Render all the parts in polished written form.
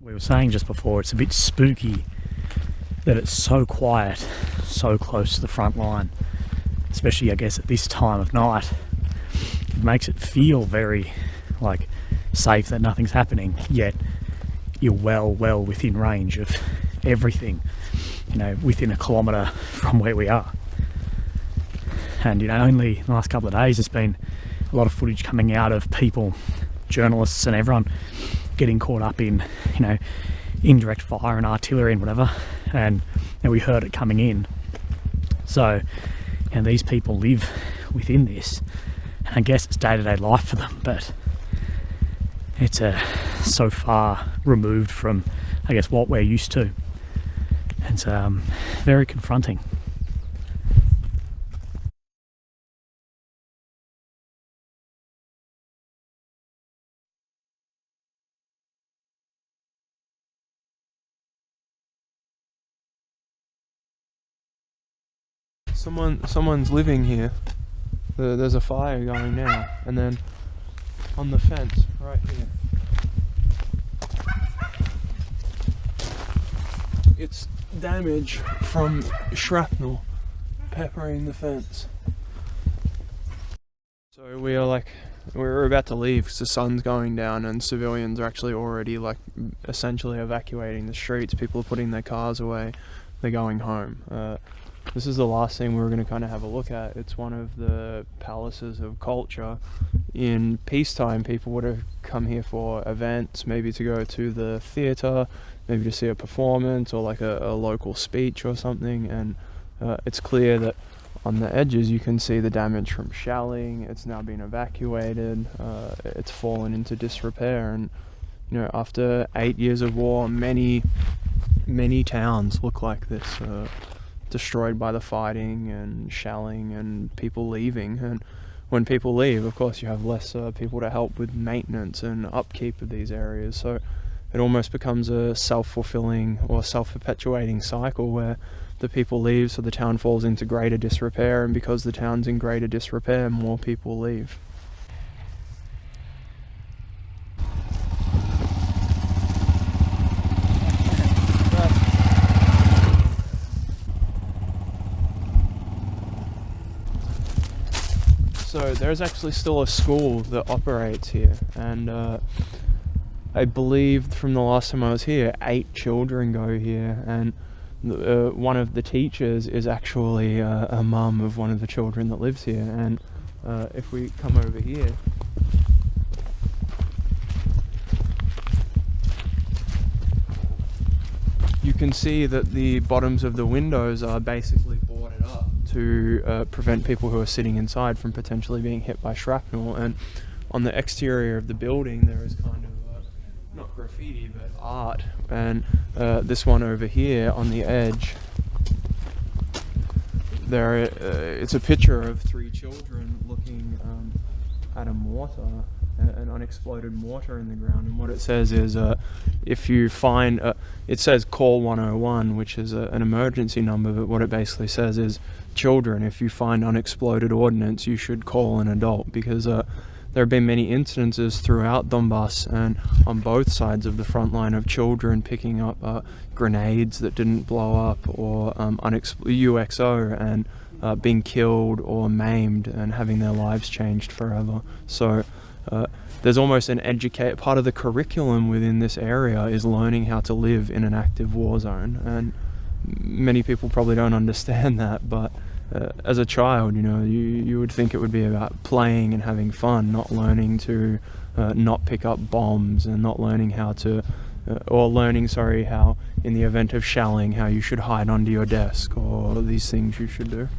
We were saying just before, it's a bit spooky that it's so quiet, so close to the front line, especially I guess at this time of night. It makes it feel very like safe that nothing's happening, yet you're well within range of everything, you know, within a kilometre from where we are. And you know, only the last couple of days there's been a lot of footage coming out of people, journalists and everyone getting caught up in, you know, indirect fire and artillery and whatever, and we heard it coming in. So, and these people live within this, and I guess it's day-to-day life for them, but it's so far removed from, I guess, what we're used to. It's very confronting. Someone's living here. There's a fire going now, and then on the fence right here, it's damage from shrapnel peppering the fence. So we're about to leave because the sun's going down and civilians are actually already like essentially evacuating the streets. People are putting their cars away, they're going home. This is the last thing we were going to kind of have a look at. It's one of the palaces of culture. In peacetime, people would have come here for events, maybe to go to the theatre, maybe to see a performance or like a local speech or something. And it's clear that on the edges you can see the damage from shelling. It's now been evacuated. It's fallen into disrepair. And you know, after 8 years of war, many towns look like this. Destroyed by the fighting and shelling and people leaving. And when people leave, of course, you have less people to help with maintenance and upkeep of these areas. So it almost becomes a self-fulfilling or self-perpetuating cycle where the people leave, so the town falls into greater disrepair, and because the town's in greater disrepair, more people leave. So there's actually still a school that operates here, and I believe from the last time I was here, 8 children go here, and one of the teachers is actually a mum of one of the children that lives here. And if we come over here, you can see that the bottoms of the windows are basically boarded up to prevent people who are sitting inside from potentially being hit by shrapnel. And on the exterior of the building there is kind of not graffiti but art, and this one over here on the edge there it's a picture of 3 children looking at a mortar, an unexploded mortar in the ground. And what it says is if you find it says call 101, which is an emergency number, but what it basically says is, children, if you find unexploded ordnance, you should call an adult, because there have been many incidences throughout Donbass and on both sides of the front line of children picking up grenades that didn't blow up, or UXO, and being killed or maimed and having their lives changed forever. So there's almost an part of the curriculum within this area is learning how to live in an active war zone, and many people probably don't understand that, but as a child, you know, you would think it would be about playing and having fun, not learning to not pick up bombs, and not learning how to how in the event of shelling, how you should hide under your desk, or these things you should do.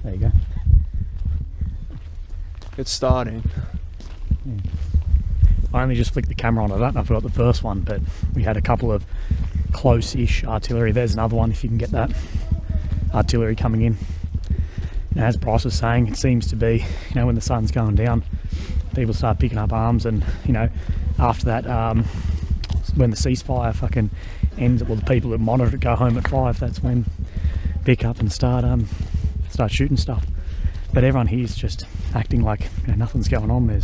There you go. It's starting. Yeah. I only just flicked the camera on. I don't know if I got the first one, but we had a couple of close-ish artillery. There's another one if you can get that. Artillery coming in. And as Bryce was saying, it seems to be, you know, when the sun's going down, people start picking up arms, and, you know, after that, when the ceasefire fucking ends, well, the people that monitor it go home at 5, that's when pick up and start shooting stuff. But everyone here's just acting like nothing's going on. I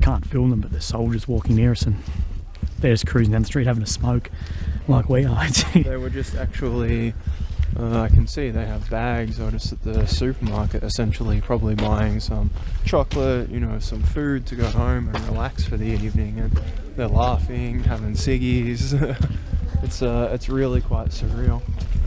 can't film them, but there's soldiers walking near us and they're just cruising down the street having a smoke like we are. They were just actually, I can see they have bags or just at the supermarket essentially, probably buying some chocolate, some food to go home and relax for the evening, and they're laughing, having ciggies. It's really quite surreal.